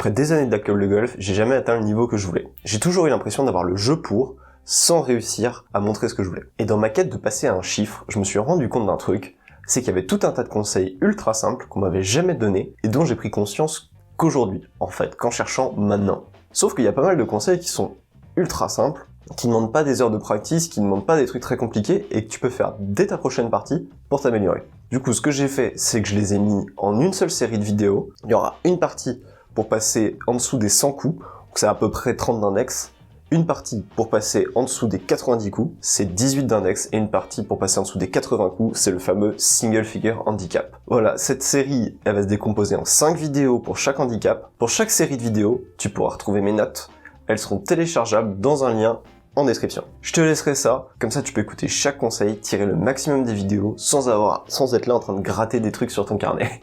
Après des années d'alcool de golf, j'ai jamais atteint le niveau que je voulais. J'ai toujours eu l'impression d'avoir le jeu pour, sans réussir à montrer ce que je voulais. Et dans ma quête de passer à un chiffre, je me suis rendu compte d'un truc, c'est qu'il y avait tout un tas de conseils ultra simples qu'on m'avait jamais donnés et dont j'ai pris conscience qu'aujourd'hui, en fait, qu'en cherchant maintenant. Sauf qu'il y a pas mal de conseils qui sont ultra simples, qui ne demandent pas des heures de practice, qui ne demandent pas des trucs très compliqués et que tu peux faire dès ta prochaine partie pour t'améliorer. Du coup, ce que j'ai fait, c'est que je les ai mis en une seule série de vidéos. Il y aura une partie pour passer en dessous des 100 coups, donc c'est à peu près 30 d'index. Une partie pour passer en dessous des 90 coups, c'est 18 d'index, et une partie pour passer en dessous des 80 coups, c'est le fameux single figure handicap. Voilà, cette série, elle va se décomposer en 5 vidéos pour chaque handicap. Pour chaque série de vidéos, tu pourras retrouver mes notes. Elles seront téléchargeables dans un lien en description. Je te laisserai ça, comme ça tu peux écouter chaque conseil, tirer le maximum des vidéos sans être là en train de gratter des trucs sur ton carnet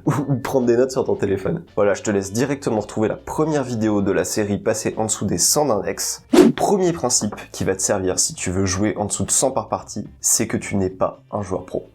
ou prendre des notes sur ton téléphone. Voilà, je te laisse directement retrouver la première vidéo de la série passée en dessous des 100 d'index. Premier principe qui va te servir si tu veux jouer en dessous de 100 par partie, c'est que tu n'es pas un joueur pro.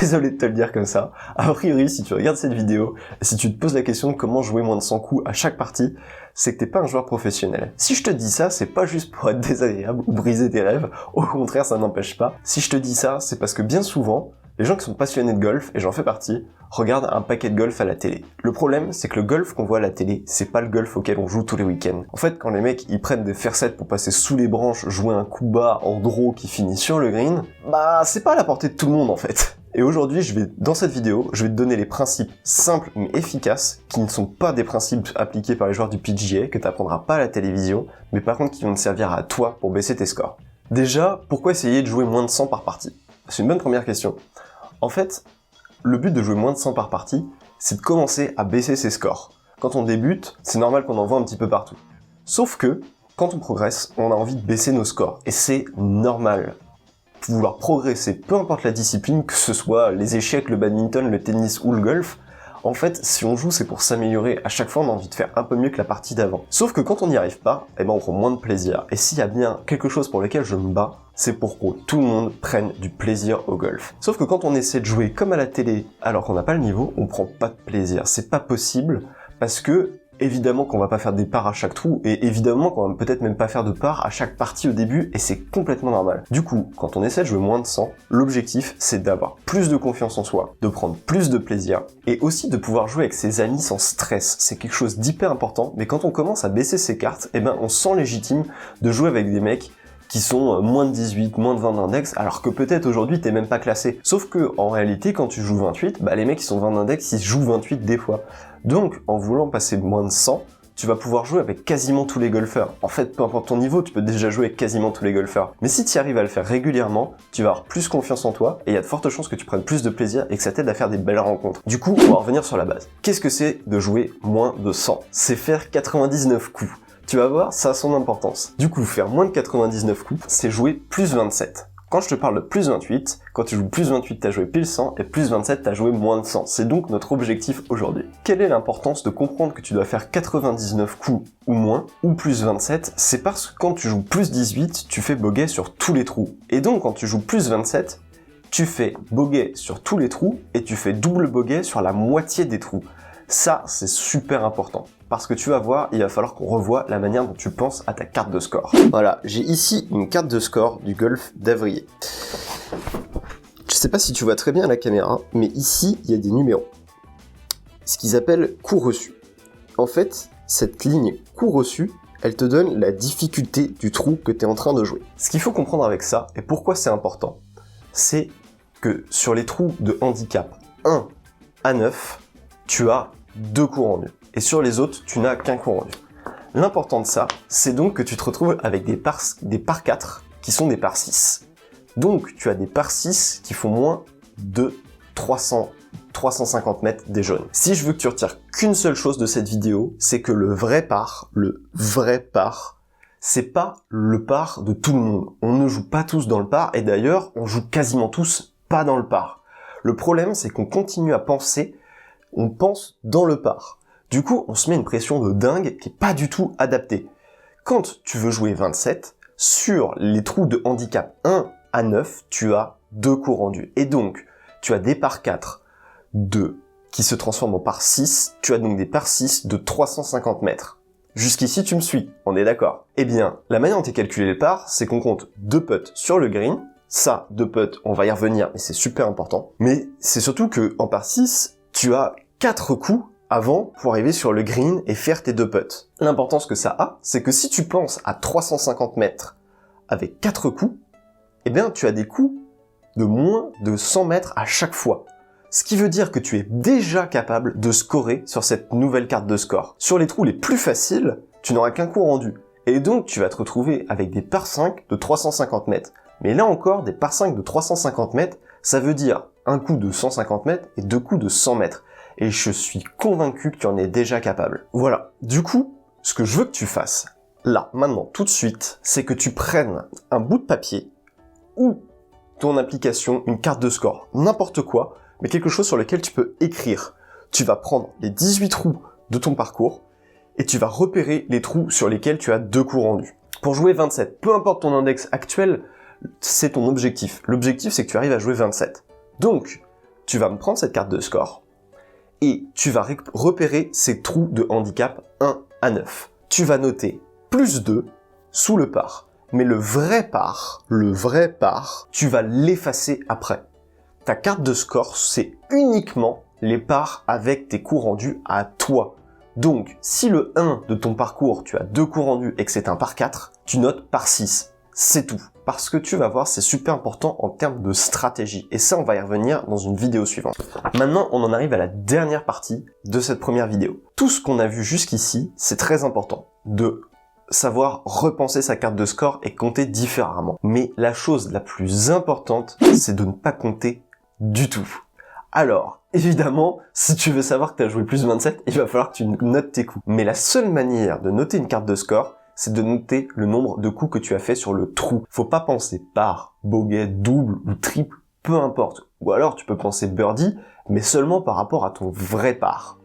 Désolé de te le dire comme ça. A priori, si tu regardes cette vidéo, si tu te poses la question de comment jouer moins de 100 coups à chaque partie, c'est que t'es pas un joueur professionnel. Si je te dis ça, c'est pas juste pour être désagréable ou briser tes rêves, au contraire, ça n'empêche pas. Si je te dis ça, c'est parce que bien souvent, les gens qui sont passionnés de golf, et j'en fais partie, regardent un paquet de golf à la télé. Le problème, c'est que le golf qu'on voit à la télé, c'est pas le golf auquel on joue tous les week-ends. En fait, quand les mecs, ils prennent des fairset pour passer sous les branches, jouer un coup bas en draw qui finit sur le green, bah, c'est pas à la portée de tout le monde, en fait. Et aujourd'hui, dans cette vidéo, je vais te donner les principes simples mais efficaces, qui ne sont pas des principes appliqués par les joueurs du PGA, que t'apprendras pas à la télévision, mais par contre qui vont te servir à toi pour baisser tes scores. Déjà, pourquoi essayer de jouer moins de 100 par partie? C'est une bonne première question. En fait, le but de jouer moins de 100 par partie, c'est de commencer à baisser ses scores. Quand on débute, c'est normal qu'on en voit un petit peu partout. Sauf que, quand on progresse, on a envie de baisser nos scores, et c'est normal. Vouloir progresser, peu importe la discipline, que ce soit les échecs, le badminton, le tennis ou le golf, en fait, si on joue, c'est pour s'améliorer. À chaque fois, on a envie de faire un peu mieux que la partie d'avant. Sauf que quand on n'y arrive pas, eh ben, on prend moins de plaisir. Et s'il y a bien quelque chose pour lequel je me bats, c'est pour que tout le monde prenne du plaisir au golf. Sauf que quand on essaie de jouer comme à la télé, alors qu'on n'a pas le niveau, on prend pas de plaisir. C'est pas possible, parce que évidemment qu'on va pas faire des parts à chaque trou, et évidemment qu'on va peut-être même pas faire de parts à chaque partie au début, et c'est complètement normal. Du coup, quand on essaie de jouer moins de 100, l'objectif c'est d'avoir plus de confiance en soi, de prendre plus de plaisir, et aussi de pouvoir jouer avec ses amis sans stress. C'est quelque chose d'hyper important, mais quand on commence à baisser ses cartes, eh ben on se sent légitime de jouer avec des mecs qui sont moins de 18, moins de 20 d'index, alors que peut-être aujourd'hui t'es même pas classé. Sauf que, en réalité, quand tu joues 28, bah les mecs qui sont 20 d'index, ils jouent 28 des fois. Donc, en voulant passer moins de 100, tu vas pouvoir jouer avec quasiment tous les golfeurs. En fait, peu importe ton niveau, tu peux déjà jouer avec quasiment tous les golfeurs. Mais si tu arrives à le faire régulièrement, tu vas avoir plus confiance en toi, et il y a de fortes chances que tu prennes plus de plaisir et que ça t'aide à faire des belles rencontres. Du coup, on va revenir sur la base. Qu'est-ce que c'est de jouer moins de 100? C'est faire 99 coups. Tu vas voir, ça a son importance. Du coup, faire moins de 99 coups, c'est jouer plus 27. Quand je te parle de plus 28, quand tu joues plus 28, t'as joué pile 100, et plus 27, t'as joué moins de 100. C'est donc notre objectif aujourd'hui. Quelle est l'importance de comprendre que tu dois faire 99 coups ou moins, ou plus 27? C'est parce que quand tu joues plus 18, tu fais bogey sur tous les trous. Et donc, quand tu joues plus 27, tu fais bogey sur tous les trous, et tu fais double bogey sur la moitié des trous. Ça, c'est super important. Parce que tu vas voir, il va falloir qu'on revoie la manière dont tu penses à ta carte de score. Voilà, j'ai ici une carte de score du golf d'Avrier. Je sais pas si tu vois très bien à la caméra, mais ici, il y a des numéros. Ce qu'ils appellent coups reçus. En fait, cette ligne coup reçu, elle te donne la difficulté du trou que tu es en train de jouer. Ce qu'il faut comprendre avec ça, et pourquoi c'est important, c'est que sur les trous de handicap 1 à 9, tu as 2 coups rendus. Et sur les autres, tu n'as qu'un coup rendu. L'important de ça, c'est donc que tu te retrouves avec des par 4 qui sont des par 6. Donc, tu as des par 6 qui font moins de 350 mètres des jaunes. Si je veux que tu retires qu'une seule chose de cette vidéo, c'est que le vrai par, c'est pas le par de tout le monde. On ne joue pas tous dans le par, et d'ailleurs, on joue quasiment tous pas dans le par. Le problème, c'est qu'on continue à penser, on pense dans le par. Du coup, on se met une pression de dingue qui est pas du tout adaptée. Quand tu veux jouer 27, sur les trous de handicap 1 à 9, tu as 2 coups rendus. Et donc, tu as des par 4 de qui se transforme en par 6, tu as donc des par 6 de 350 mètres. Jusqu'ici, tu me suis, on est d'accord. Eh bien, la manière dont est calculé les pars, c'est qu'on compte 2 putts sur le green. Ça, 2 putts, on va y revenir, mais c'est super important. Mais c'est surtout que en par 6, tu as 4 coups avant pour arriver sur le green et faire tes 2 putts. L'importance que ça a, c'est que si tu penses à 350 mètres avec 4 coups, eh bien, tu as des coups de moins de 100 mètres à chaque fois. Ce qui veut dire que tu es déjà capable de scorer sur cette nouvelle carte de score. Sur les trous les plus faciles, tu n'auras qu'un coup rendu. Et donc, tu vas te retrouver avec des par 5 de 350 mètres. Mais là encore, des par 5 de 350 mètres, ça veut dire un coup de 150 mètres et 2 coups de 100 mètres. Et je suis convaincu que tu en es déjà capable. Voilà. Du coup, ce que je veux que tu fasses, là, maintenant, tout de suite, c'est que tu prennes un bout de papier ou ton application, une carte de score, n'importe quoi, mais quelque chose sur lequel tu peux écrire. Tu vas prendre les 18 trous de ton parcours et tu vas repérer les trous sur lesquels tu as 2 coups rendus. Pour jouer 27, peu importe ton index actuel, c'est ton objectif. L'objectif, c'est que tu arrives à jouer 27. Donc, tu vas me prendre cette carte de score et tu vas repérer ces trous de handicap 1 à 9. Tu vas noter plus 2 sous le par. Mais le vrai par, tu vas l'effacer après. Ta carte de score, c'est uniquement les pars avec tes coups rendus à toi. Donc, si le 1 de ton parcours, tu as 2 coups rendus et que c'est un par 4, tu notes par 6. C'est tout. Parce que tu vas voir, c'est super important en termes de stratégie. Et ça, on va y revenir dans une vidéo suivante. Maintenant, on en arrive à la dernière partie de cette première vidéo. Tout ce qu'on a vu jusqu'ici, c'est très important. De savoir repenser sa carte de score et compter différemment. Mais la chose la plus importante, c'est de ne pas compter du tout. Alors, évidemment, si tu veux savoir que tu as joué plus 27, il va falloir que tu notes tes coups. Mais la seule manière de noter une carte de score, c'est de noter le nombre de coups que tu as fait sur le trou. Faut pas penser par, bogey, double ou triple, peu importe. Ou alors tu peux penser birdie, mais seulement par rapport à ton vrai par.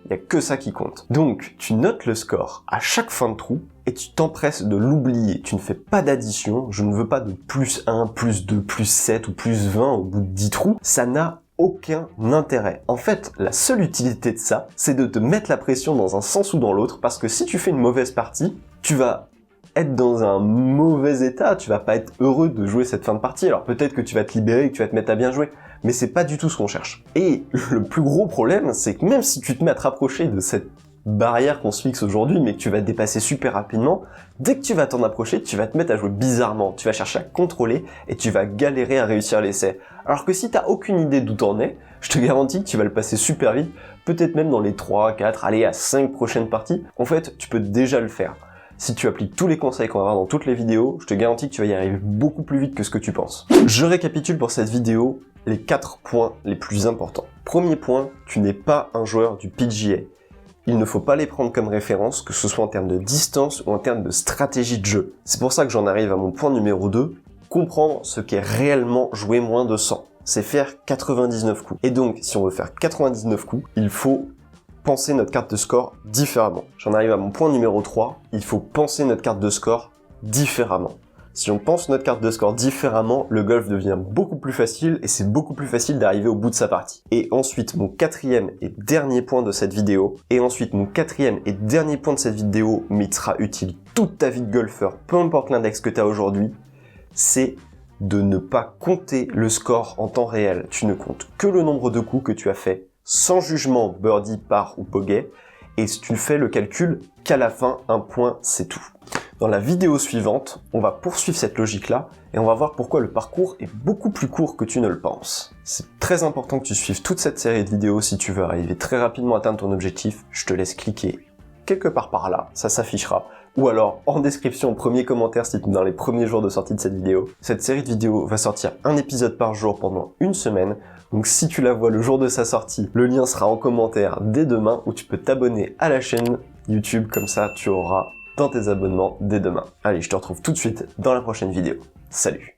Il n'y a que ça qui compte. Donc, tu notes le score à chaque fin de trou et tu t'empresses de l'oublier. Tu ne fais pas d'addition. Je ne veux pas de plus 1, plus 2, plus 7 ou plus 20 au bout de 10 trous. Ça n'a aucun intérêt. En fait, la seule utilité de ça, c'est de te mettre la pression dans un sens ou dans l'autre, parce que si tu fais une mauvaise partie, tu vas être dans un mauvais état, tu vas pas être heureux de jouer cette fin de partie. Alors peut-être que tu vas te libérer et que tu vas te mettre à bien jouer, mais c'est pas du tout ce qu'on cherche. Et le plus gros problème, c'est que même si tu te mets à te rapprocher de cette barrière qu'on se fixe aujourd'hui, mais que tu vas te dépasser super rapidement, dès que tu vas t'en approcher, tu vas te mettre à jouer bizarrement, tu vas chercher à contrôler et tu vas galérer à réussir l'essai. Alors que si t'as aucune idée d'où t'en es, je te garantis que tu vas le passer super vite, peut-être même dans les 3, 4, allez à 5 prochaines parties. En fait, tu peux déjà le faire. Si tu appliques tous les conseils qu'on va voir dans toutes les vidéos, je te garantis que tu vas y arriver beaucoup plus vite que ce que tu penses. Je récapitule pour cette vidéo les 4 points les plus importants. Premier point, tu n'es pas un joueur du PGA. Il ne faut pas les prendre comme référence, que ce soit en termes de distance ou en termes de stratégie de jeu. C'est pour ça que j'en arrive à mon point numéro 2, comprendre ce qu'est réellement jouer moins de 100. C'est faire 99 coups. Et donc, si on veut faire 99 coups, il faut penser notre carte de score différemment. J'en arrive à mon point numéro 3, il faut penser notre carte de score différemment. Si on pense notre carte de score différemment, le golf devient beaucoup plus facile et c'est beaucoup plus facile d'arriver au bout de sa partie. Et ensuite, mon quatrième et dernier point de cette vidéo, mais il sera utile toute ta vie de golfeur, peu importe l'index que tu as aujourd'hui, c'est de ne pas compter le score en temps réel. Tu ne comptes que le nombre de coups que tu as fait, sans jugement birdie, par ou bogey, et tu ne fais le calcul qu'à la fin, un point, c'est tout. Dans la vidéo suivante, on va poursuivre cette logique-là et on va voir pourquoi le parcours est beaucoup plus court que tu ne le penses. C'est très important que tu suives toute cette série de vidéos si tu veux arriver très rapidement à atteindre ton objectif. Je te laisse cliquer quelque part par là, ça s'affichera. Ou alors en description, au premier commentaire si tu es dans les premiers jours de sortie de cette vidéo. Cette série de vidéos va sortir un épisode par jour pendant une semaine. Donc si tu la vois le jour de sa sortie, le lien sera en commentaire dès demain où tu peux t'abonner à la chaîne YouTube, comme ça tu auras dans tes abonnements dès demain. Allez, je te retrouve tout de suite dans la prochaine vidéo. Salut!